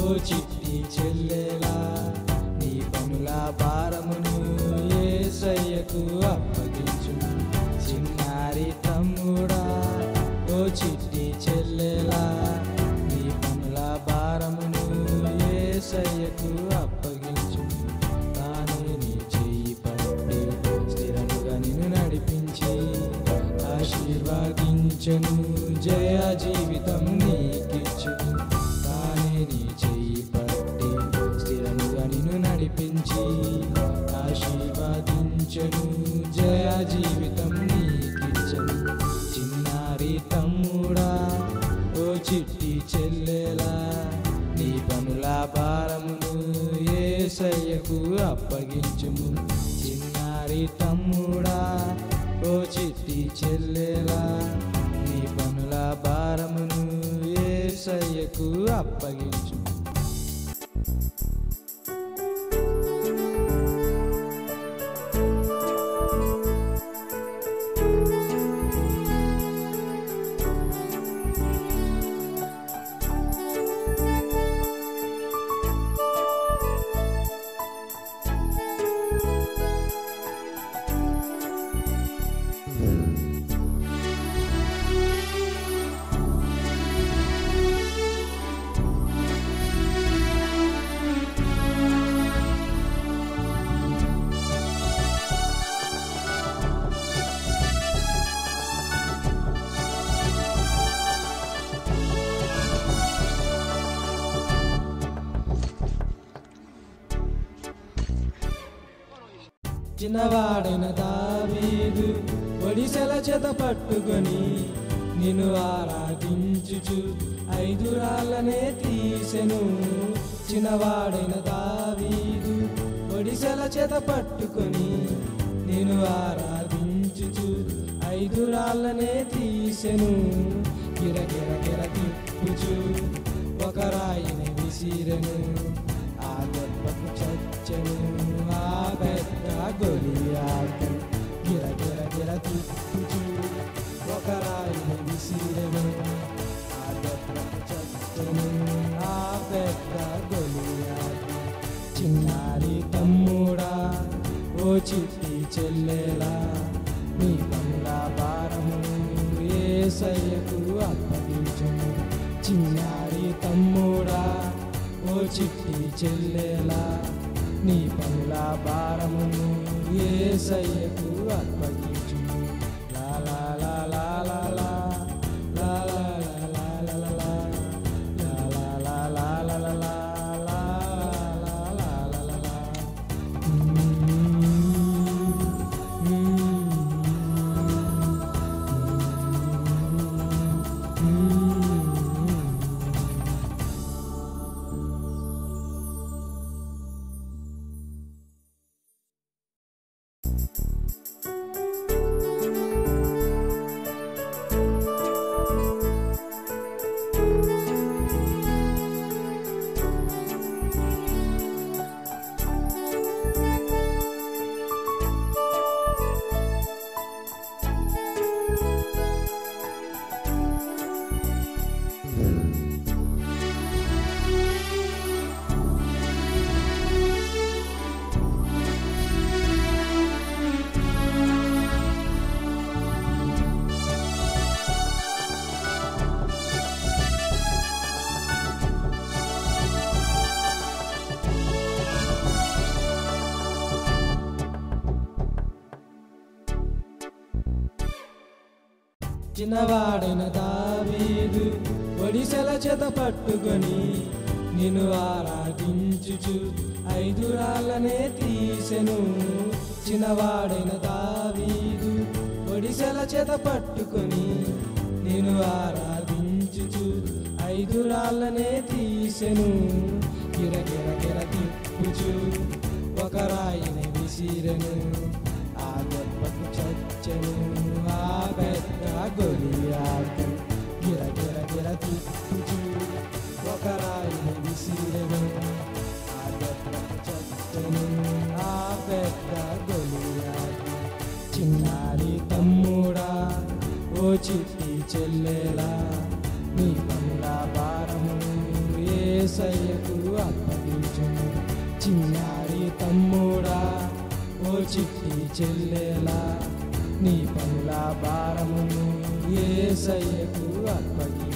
ఓ చిట్టి చెల్లెలా నీ పనుల భారమును యేసయ్యకు అప్పగించు. చిన్నారి తమ్ముడా ఓ చిట్టి చెల్లెలా నీ పనుల భారమును యేసయ్యకు అప్పగించు. తానే నీ చెయ్యి పట్టి స్థిరముగా నిన్ను నడిపించి ఆశీర్వదించెను, జయ జీవితం నీకిచ్చు. తానే నీ చెయ్యి పట్టి స్థిరముగా నిన్ను నడిపించి ఆశీర్వదించెను, జయ జీవితం నీకిచ్చను. చిన్నారి తమ్ముడా ఓ చిట్టి చెల్లెలా నీ పనుల భారమును యేసయ్యకు అప్పగించుము. చిన్నారి తమ్ముడా ఓ చిట్టి చెల్లెలా నీ పనుల భారమును యేసయ్యకు అప్పగించు. చిన్నవాడైన దావీదు ఒడిసెల చేత పట్టుకొని నిన్ను ఆరాధించుచు 5 రాళ్ళనే తీసెను. చిన్నవాడైన దావీదు ఒడిసెల చేత పట్టుకొని నిన్ను ఆరాధించుచు 5 రాళ్ళనే తీసెను. గిరగిర గిర తిప్పుచు ఒక రాయిని విసిరెను, ఆ దెబ్బకు చచ్చెను ఆ పెద్ద గొలియాతు. గిరగిర గిర తిప్పుచు ఒక రాయిని విసిరెను, ఆ దెబ్బకు చచ్చెను ఆ పెద్ద గొలియాతు. చిన్నారి తమ్ముడా ఓ చిట్టి చెల్లెలా నీ పనుల భారమును యేసయ్యకు అప్పగించుము. చిన్నారి తమ్ముడా ఓ చిట్టి చెల్లెలా నీ పనుల భారమును యేసయ్యకు అప్పగించుము. లా లా లా లా లా లా లా లా లా లా లా లా లా లా లా లా చిన్నవాడైన దావీదు ఒడిసెల చేత పట్టుకొని నిన్ను ఆరాధించుచు 5 రాళ్ళనే తీసెను. చిన్నవాడైన దావీదు ఒడిసెల చేత పట్టుకొని నిన్ను ఆరాధించుచు 5 రాళ్ళనే తీసెను. గిరగిర గిర తిప్పుచు ఒక రాయిని విసిరెను, ఆ దెబ్బకు చచ్చెను ఆ పెద్ద గొలియాతు. గిరగిర గిర తిప్పుచు ఒక రాయిని విసిరెను, ఆ దెబ్బకు చచ్చెను ఆ పెద్ద గొలియాతు. చిన్నారి తమ్ముడా ఓ చిట్టి చెల్లెలా నీ పనుల భారమును యేసయ్యకు తమ్ముడా ఓ చిట్టి చెల్లెలా నీ పనుల భారమును యేసయ్యకు అప్పగించు.